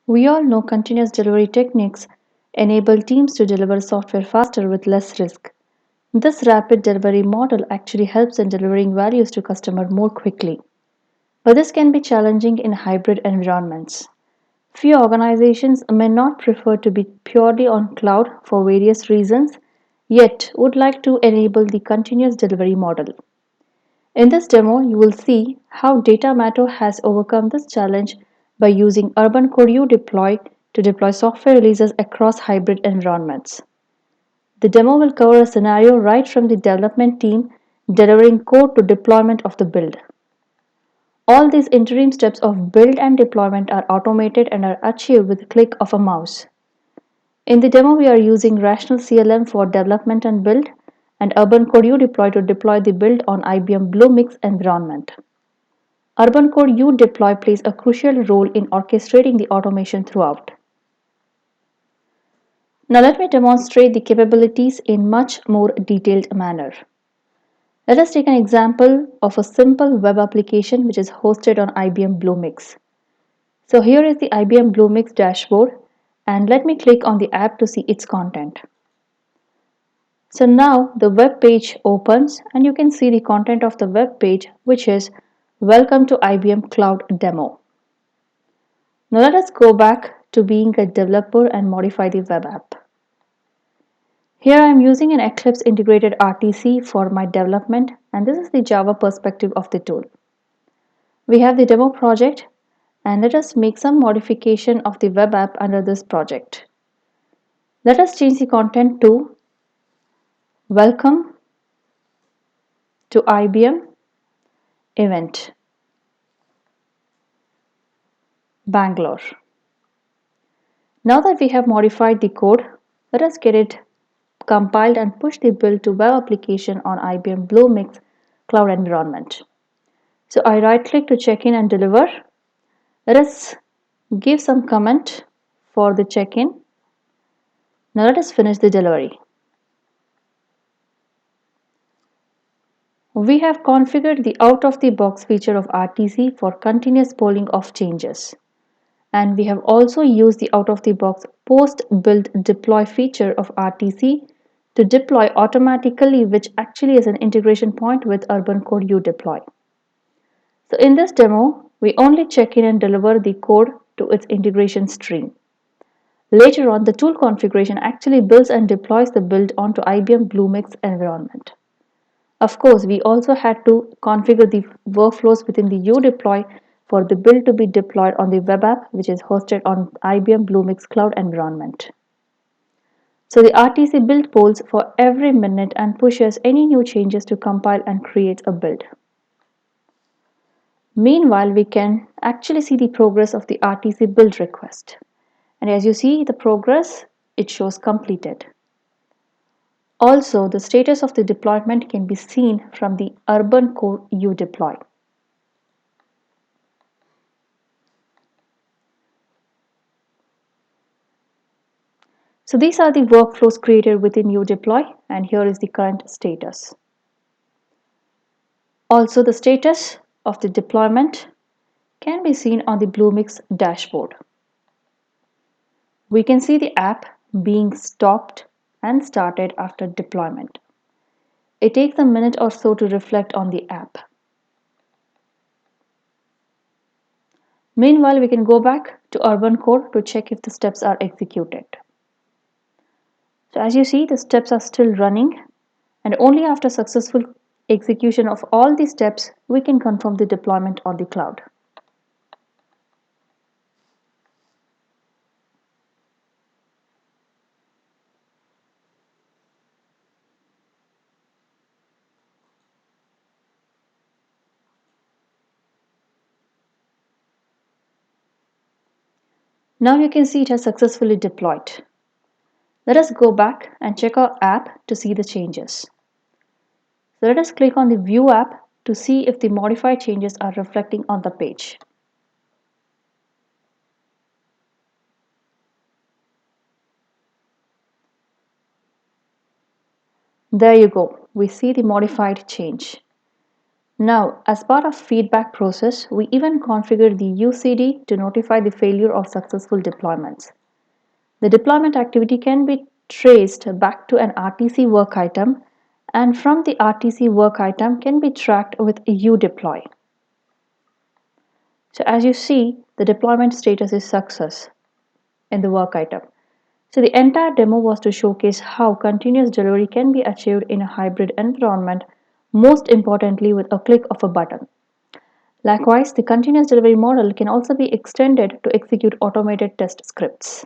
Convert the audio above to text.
We all know continuous delivery techniques enable teams to deliver software faster with less risk. This rapid delivery model actually helps in delivering values to customer more quickly. But this can be challenging in hybrid environments. Few organizations may not prefer to be purely on cloud for various reasons, yet would like to enable the continuous delivery model. In this demo, you will see how Datamato has overcome this challenge by using Urban Core U Deploy to deploy software releases across hybrid environments. The demo will cover a scenario right from the development team delivering code to deployment of the build. All these interim steps of build and deployment are automated and are achieved with a click of a mouse. In the demo, we are using Rational CLM for development and build and Urban Core U Deploy to deploy the build on IBM Bluemix environment. Urban Core U Deploy plays a crucial role in orchestrating the automation throughout. Now let me demonstrate the capabilities in much more detailed manner. Let us take an example of a simple web application which is hosted on IBM Bluemix. So here is the IBM Bluemix dashboard and let me click on the app to see its content. So now the web page opens and you can see the content of the web page which is Welcome to IBM Cloud Demo. Now let us go back to being a developer and modify the web app. Here I am using an Eclipse integrated RTC for my development and this is the Java perspective of the tool. We have the demo project and let us make some modification of the web app under this project. Let us change the content to Welcome to IBM Event Bangalore. Now that we have modified the code, let us get it compiled and push the build to web application on IBM Bluemix cloud environment. So I right click to check in and deliver. Let us give some comment for the check-in. Now let us finish the delivery. We have configured the out-of-the-box feature of RTC for continuous polling of changes. And we have also used the out-of-the-box post-build deploy feature of RTC to deploy automatically, which actually is an integration point with Urban Core U Deploy. So in this demo, we only check in and deliver the code to its integration stream. Later on, the tool configuration actually builds and deploys the build onto IBM Bluemix environment. Of course, we also had to configure the workflows within the UDeploy for the build to be deployed on the web app which is hosted on IBM Bluemix cloud environment. So the RTC build polls for every minute and pushes any new changes to compile and create a build. Meanwhile, we can actually see the progress of the RTC build request. And as you see the progress, it shows completed. Also, the status of the deployment can be seen from the Urban Core U Deploy. So these are the workflows created within UDeploy and here is the current status. Also, the status of the deployment can be seen on the Bluemix dashboard. We can see the app being stopped and started after deployment. It takes a minute or so to reflect on the app. Meanwhile, we can go back to Urban Core to check if the steps are executed. So as you see, the steps are still running and only after successful execution of all these steps, we can confirm the deployment on the cloud. Now you can see it has successfully deployed. Let us go back and check our app to see the changes. So let us click on the View app to see if the modified changes are reflecting on the page. There you go. We see the modified change. Now, as part of feedback process, we even configure the UCD to notify the failure of successful deployments. The deployment activity can be traced back to an RTC work item, and from the RTC work item can be tracked with udeploy. So as you see, the deployment status is success in the work item. So the entire demo was to showcase how continuous delivery can be achieved in a hybrid environment, most importantly with a click of a button. Likewise, the continuous delivery model can also be extended to execute automated test scripts.